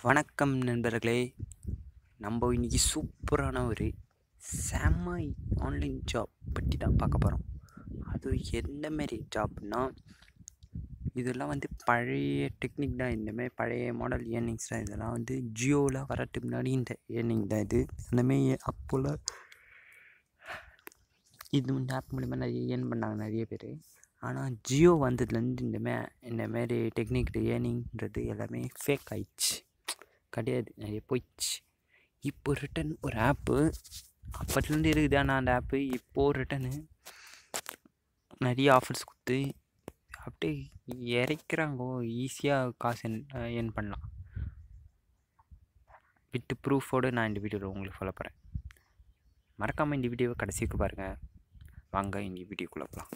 வணக்கம் நண்பர்களே. நம்ம இன்றைக்கி சூப்பரான ஒரு செம்ம ஆன்லைன் ஜாப் பற்றி தான் பார்க்க போகிறோம். அது எந்த மாரி ஜாப்னா, இதெல்லாம் பழைய டெக்னிக் தான். இந்தமாரி பழைய மாடல் ஏர்னிங்ஸ் தான். இதெல்லாம் ஜியோவில் வரதுக்கு முன்னாடி இந்த ஏர்னிங் தான். இது அந்தமாரி அப்போல இந்த ஆப் மூலிமா நிறைய ஏர்ன் பண்ணாங்க நிறைய பேர். ஆனால் ஜியோ வந்ததுலேருந்து இந்தமாரி டெக்னிக் ஏர்னிங்கிறது எல்லாமே ஃபேக் ஆயிடுச்சு, கிடையாது, நிறைய போயிடுச்சு. இப்போ ரிட்டன் ஒரு ஆப்பு அப்போத்துலேருந்து இருக்குது. ஆனால் அந்த ஆப்பு இப்போது ரிட்டனு நிறைய ஆஃபர்ஸ் கொடுத்து அப்படியே இறைக்கிறாங்கோ. ஈஸியாக காசு ஏர்ன் பண்ணலாம். வித் ப்ரூஃபோடு நான் இந்த வீடியோவில் உங்களுக்கு சொல்ல போகிறேன். மறக்காமல் இந்த வீடியோவை கடைசிக்கு பாருங்கள். வாங்க இந்த வீடியோக்குள்ளே போகலாம்.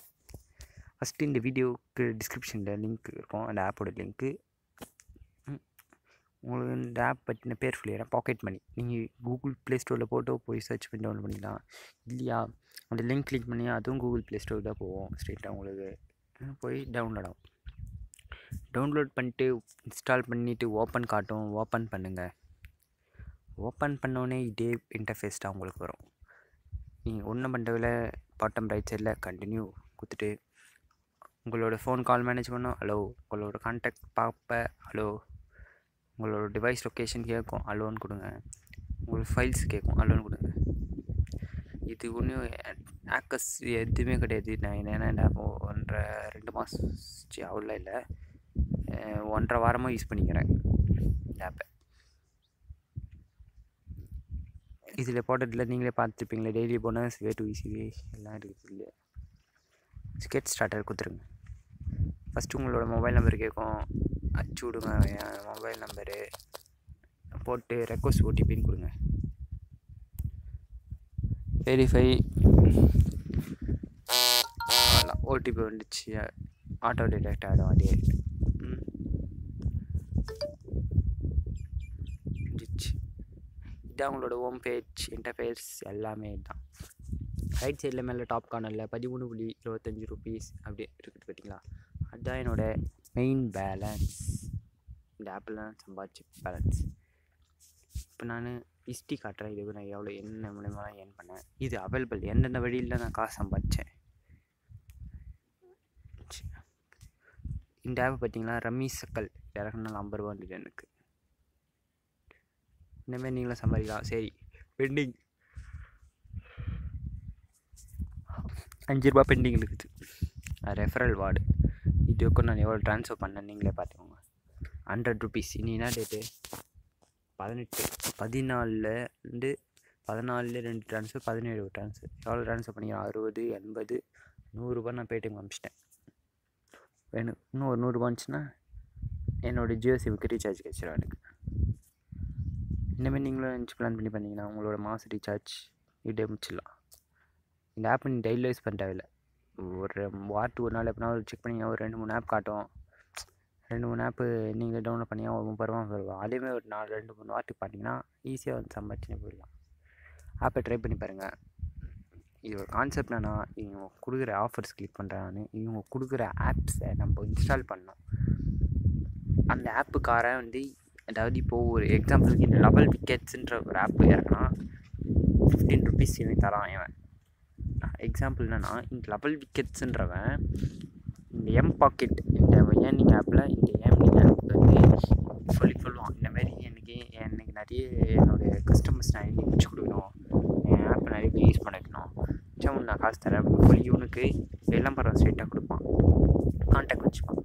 ஃபஸ்ட்டு இந்த வீடியோவுக்கு டிஸ்கிரிப்ஷனில் லிங்க் இருக்கும், அந்த ஆப்போட லிங்க்கு. உங்களுக்கு இந்த ஆப் பற்றின பேர் சொல்லிடுறேன். Pocket money. நீங்கள் கூகுள் ப்ளே ஸ்டோரில் போட்டு போய் சர்ச் பண்ணி டவுன்லோட் பண்ணிக்கலாம். இல்லையா, அந்த லிங்க் கிளிக் பண்ணி அதுவும் கூகுள் ப்ளே ஸ்டோர் தான் போவோம். ஸ்ட்ரெயிட்டாக உங்களுக்கு போய் டவுன்லோட் ஆகும். டவுன்லோட் பண்ணிட்டு இன்ஸ்டால் பண்ணிவிட்டு ஓப்பன் காட்டும். ஓப்பன் பண்ணுங்கள். ஓப்பன் பண்ணோடனே இதே இன்டர்ஃபேஸ் தான் உங்களுக்கு வரும். நீங்கள் ஒன்றும் பண்ணுறதில் பாட்டம் ரைட் சைடில் கண்டினியூ கொடுத்துட்டு உங்களோட ஃபோன் கால் மேனேஜ் பண்ணோம், ஹலோ. உங்களோட கான்டாக்ட் பார்ப்ப, ஹலோ. உங்களோட டிவைஸ் லொக்கேஷன் கேட்கும், அலோன்னு கொடுங்க. உங்களுக்கு ஃபைல்ஸ் கேட்கும், அலோன்னு கொடுங்க. இது ஒன்றும் ஆக்கஸ் எதுவுமே கிடையாது. நான் என்னென்ன 1.5-2 மாதம் அவ்வளோ இல்லை, 1.5 வாரமாக யூஸ் பண்ணிக்கிறேன் இந்த ஆப்பை. இதில் போட்டதில் நீங்களே பார்த்துருப்பீங்களே, டெய்லி போனஸ், வே டு ஈஸிவே எல்லாம் இருக்குது. இல்லையா, கெட் ஸ்டார்டர் கொடுத்துருங்க. ஃபஸ்ட்டு உங்களோட மொபைல் நம்பர் கேட்கும், அச்சு விடுங்க. என் மொபைல் நம்பரு போட்டு ரெக்வஸ்ட் ஓடிபின்னு கொடுங்க. வெரிஃபை, ஓடிபி வந்துச்சு, ஆட்டோ டிடெக்ட் ஆகிடும். அதே வந்துச்சு. இதான் உங்களோட ஹோம் பேஜ் இன்டர்ஃபேஸ். எல்லாமே தான். ரைட் சைடில் மேலே டாப் கார்னரில் 13.25 ரூபீஸ் அப்படியே இருக்குது, பார்த்தீங்களா? அதுதான் என்னோடய மெயின் பேலன்ஸ். இந்த ஆப்பில் நான் சம்பாதிச்ச பேலன்ஸ். இப்போ நான் ஹிஸ்ட்ரி காட்டுறேன். இதுக்கு நான் எவ்வளோ என்ன மூலியமாக ஏர்ன் பண்ணேன், இது அவைலபிள், எந்தெந்த வழியில் நான் காசு சம்பாதிச்சேன். இந்த ஆப்பை பார்த்தீங்களா, ரம்மி சக்கல் இறக்குனா நம்பர் வந்துட்டு எனக்கு. இந்தமாரி நீங்களும் சம்பாதிக்கலாம். சரி, பெண்டிங் 5 ரூபா பெண்டிங் இருக்குது. ரெஃபரல் வார்டு இதுக்கும் நான் எவ்வளோ ட்ரான்ஸ்ஃபர் பண்ணேன் நீங்களே பார்த்துக்கோங்க. 100 ரூபீஸ். இனி என்ன டேட்டு? 18, 14 2 transfer, 17 transfer. எவ்வளோ ட்ரான்ஸ்ஃபர் பண்ணிக்கிறேன்? 60, 80, 100 நான் பேடிஎம் அனுப்பிச்சிட்டேன். வேணும் இன்னும் ஒரு 100 வந்துச்சுன்னா என்னோடய ஜியோ சிம்க்கு ரீசார்ஜ் கிடச்சிடும் எனக்கு. இந்தமாரி நீங்களும் நினச்சி பிளான் பண்ணி பண்ணிங்கன்னா உங்களோட மாதம் ரீசார்ஜ் இதே முடிச்சிடலாம். இந்த ஆப் நீங்கள் டெய்லி யூஸ் பண்ண தேவையில்லை. ஒரு வாரத்துக்கு ஒரு நாள் எப்படின்னா செக் பண்ணிங்கன்னா ஒரு 2-3 ஆப் காட்டும். 2-3 ஆப்பு நீங்கள் டவுன்லோட் பண்ணிங்கன்னா ஒரு 30 ரூபா வருவோம். அதேமாதிரி ஒரு 2-3 வாரத்துக்கு பார்த்தீங்கன்னா ஈஸியாக சம்பாதிச்சுன்னு போயிடலாம். ஆப்பை ட்ரை பண்ணி பாருங்கள். இது ஒரு கான்செப்ட். நான் இவங்க கொடுக்குற ஆஃபர்ஸ் கிளிக் பண்ணுறேன். நான் இவங்க கொடுக்குற ஆப்ஸை நம்ம இன்ஸ்டால் பண்ணோம். அந்த ஆப்புக்காரன் அதாவது இப்போது ஒரு எக்ஸாம்பிளுக்கு இந்த லெவல் விக்கெட்ஸுன்ற ஒரு ஆப் இறக்குனா 15 ரூபீஸ் எனக்கு தரான் இவன். எக்ஸாம்பிள் என்னென்னா, இந்த லெவல் விக்கெட்ஸுன்றவன் இந்த எம் பாக்கெட் இந்த ஏர்னிங் ஆப்பில் இந்த ஏர்னிங் ஆப் சொல்லுவான். இந்தமாரி எனக்கு நிறைய என்னுடைய கஸ்டமர்ஸ் நான் முடிச்சு கொடுக்கணும், என் ஆப்பை நிறைய பேர் யூஸ் பண்ண வைக்கணும், நான் காசு தரேன் அப்படின்னு சொல்லி இவனுக்கு விளம்பரம் ஸ்ட்ரெயிட்டாக கொடுப்பான், கான்டாக்ட் வச்சுப்பான்.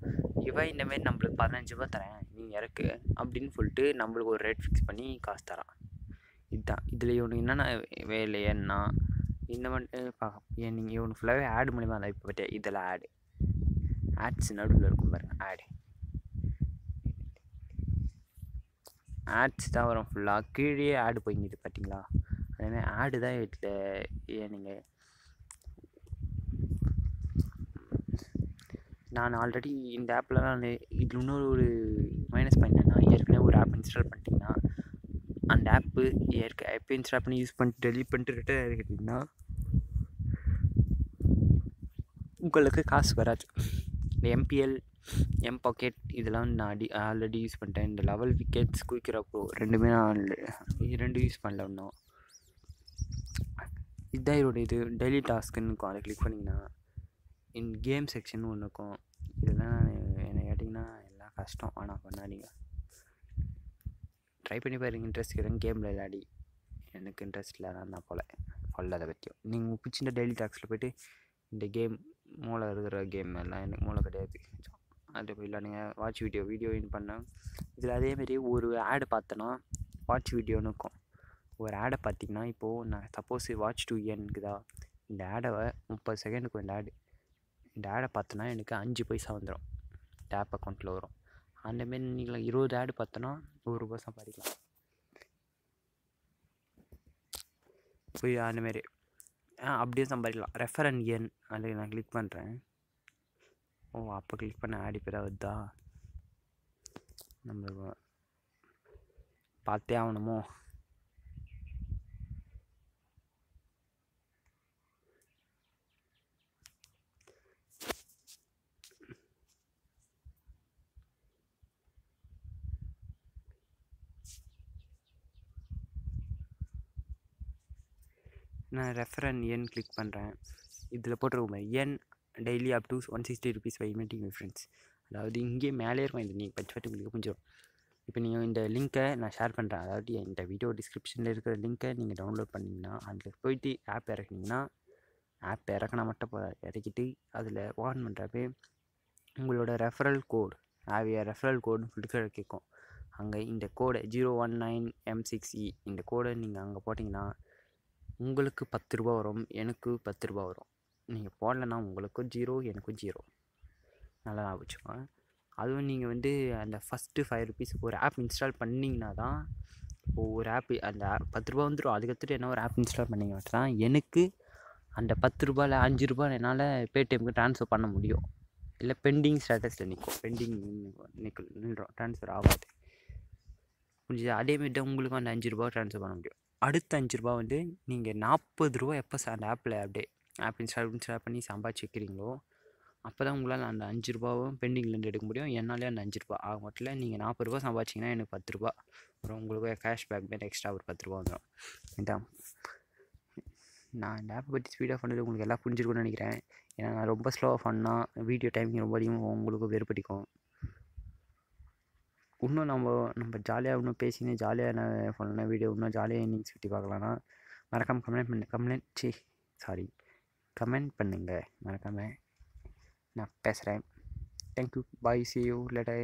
இவன் இந்தமாரி நம்மளுக்கு 15 ரூபா தரேன், நீங்கள் இறக்கு அப்படின்னு சொல்லிட்டு நம்மளுக்கு ஒரு ரேட் ஃபிக்ஸ் பண்ணி காசு தரான். இதுதான் இதில் இவனுக்கு என்னென்ன வேலை ஏன்னா, இந்த வந்துட்டு நீங்கள் இவனு ஃபுல்லாகவே ஆடு மூலிமா தான். இப்போ பற்றியா இதெல்லாம் ஆட்ஸ் நடுவில் இருக்கும் பாருங்கள், ஆட்ஸ் தான் வரும் ஃபுல்லாக. கீழே ஆடு போய்ங்கிது பார்த்தீங்களா? அதேமாதிரி ஆடு தான் இதில் நீங்கள். நான் ஆல்ரெடி இந்த ஆப்பில் தான் இதில் இன்னொரு ஒரு மைனஸ் பாயிண்ட் என்னன்னா, ஏற்கனவே ஒரு ஆப் இன்ஸ்டால் பண்ணிட்டீங்கன்னா அந்த ஆப்பு எப்போ இன்ஸ்டால் பண்ணி யூஸ் பண்ணிட்டு டெலிட் பண்ணிட்டு ரிட்டர்ன் எடுக்கிட்டிங்கன்னா உங்களுக்கு காசு வராது. இந்த எம்பிஎல் எம் பாக்கெட் இதெல்லாம் நான் ஆல்ரெடி யூஸ் பண்ணிட்டேன். இந்த லெவல் விக்கெட்ஸ் குயிக்கிறப்போ ரெண்டுமே நான் ரெண்டு யூஸ் பண்ணல இன்னும். இதுதான் இதோட இது டெய்லி டாஸ்க்குன்னு இருக்கும். அதை கிளிக் பண்ணிங்கன்னா கேம் செக்ஷன் ஒன்று இருக்கும். இதெல்லாம் என்னை கேட்டிங்கன்னா எல்லாம் கஷ்டம், ஆனால் பண்ணாதீங்க. ட்ரை பண்ணி பாருங்க. இன்ட்ரெஸ்ட் இருக்கிறேன் கேமில் விளையாடி. எனக்கு இன்ட்ரெஸ்ட் இல்லை, நான் போல அதை பற்றியும். நீங்கள் பிடிச்சிருந்த டெய்லி டாஸ்கில் போய்ட்டு இந்த கேம் மூளை இருக்கிற கேம் எல்லாம் எனக்கு மூளை கிடையாது, அது போய் விளையாடுங்க. வாட்ச் வீடியோ இன் பண்ணேன். இதில் அதேமாரி ஒரு ஆடு பார்த்தோன்னா வாட்ச் வீடியோன்னு இருக்கும். ஒரு ஆடை பார்த்திங்கன்னா இப்போது நான் சப்போஸ் வாட்ச் 2Nக்குதா, இந்த ஆடை 30 செகண்டுக்கு இந்த ஆடை பார்த்தோன்னா எனக்கு 5 பைசா வந்துடும், டேப் அக்கௌண்ட்டில் வரும். அந்தமாரி நீங்கள் 20 ஆடு பார்த்தோன்னா ₹1 சம்பாதிக்கலாம். போய் அந்தமாரி அப்படியே சம்பாதிக்கலாம். ரெஃபரன் எண் அதில் நான் கிளிக் பண்ணுறேன். அப்போ கிளிக் பண்ண ஆட் இப்போ தான் வருதா, நம்ம பார்த்தே ஆகணுமோ. நான் ரெஃபரன் எண் கிளிக் பண்ணுறேன். இதில் போட்டிருக்கோம் எண் daily up to ₹160 by meeting with friends. அதாவது இங்கே மேலே இருக்கும். இது நீங்கள் பச்சு உங்களுக்கு புரிஞ்சிடும். இப்போ நீங்கள் இந்த லிங்க்கை நான் ஷேர் பண்ணுறேன். அதாவது இந்த வீடியோ டிஸ்கிரிப்ஷனில் இருக்கிற லிங்க்கை நீங்கள் டவுன்லோட் பண்ணிங்கன்னா அதில் போயிட்டு ஆப் இறக்குனீங்கன்னா, ஆப் இறக்குனா மட்டும் இறக்கிட்டு அதில் ஆன் பண்ணுறப்ப உங்களோட ரெஃபரல் கோடு ரெஃபரல் கோடுன்னு சொல்லிட்டு கேட்கும். அங்கே இந்த கோடை 019M6E இந்த கோடை நீங்கள் அங்கே போட்டிங்கன்னா உங்களுக்கு ₹10 வரும், எனக்கு ₹10 வரும். நீங்கள் போடலைன்னா உங்களுக்கும் 0, எனக்கும் 0. நல்லா ஞாபகம் வச்சுக்கோங்க. அதுவும் நீங்கள் வந்து அந்த ஃபஸ்ட்டு ₹5 ஒரு ஆப் இன்ஸ்டால் பண்ணிங்கன்னா தான், ஒரு ஆப்பு அந்த ₹10 வந்துடும். அதுக்கடுத்துட்டு என்ன ஒரு ஆப் இன்ஸ்டால் பண்ணிங்க தான் எனக்கு அந்த ₹10 ₹5 என்னால் பேடிஎம்க்கு ட்ரான்ஸ்ஃபர் பண்ண முடியும். இல்லை பெண்டிங் ஸ்டேட்டஸில் நிற்கும், நின்றோம், ட்ரான்ஸ்ஃபர் ஆகாது. புரிஞ்சுது? அதேமாரி தான் உங்களுக்கு அந்த ₹5 ட்ரான்ஸ்ஃபர் பண்ண முடியும். அடுத்த ₹5 வந்து நீங்கள் ₹40 எப்போ அந்த ஆப்பில் அப்படியே ஆப் இன்ஸ்டால் பண்ணி சம்பாதிச்சு வைக்கிறீங்களோ அப்போ தான் உங்களால் அந்த ₹5 பெண்டிங்லேருந்து எடுக்க முடியும். என்னாலே அந்த ₹5 ஆக மொத்தத்தில் நீங்கள் ₹40 சம்பாதிச்சிங்கன்னா எனக்கு ₹10 அப்புறம் உங்களுக்கு கேஷ்பேக் மாரி எக்ஸ்ட்ரா ஒரு ₹10 வந்துடும். இதான் நான் இந்த ஆப்பை பற்றி ஸ்பீடாக பண்ணது உங்களுக்கு எல்லாம் புரிஞ்சிருக்குன்னு நினைக்கிறேன். ஏன்னா நான் ரொம்ப ஸ்லோவாக பண்ணால் வீடியோ டைமிங் ரொம்ப அதிகமாக உங்களுக்கு வெறுப்படிக்கும். இன்னும் நம்ம ஜாலியாக இன்னும் பேசினு ஜாலியாக பண்ண வீடியோ இன்னும் ஜாலியாக இன்னிங்ஸ் சுற்றி பார்க்கலான்னா மறக்காமல் கமெண்ட் பண்ணுங்கள். மறக்காமல் நான் பேசுகிறேன். Thank you, bye, see you later,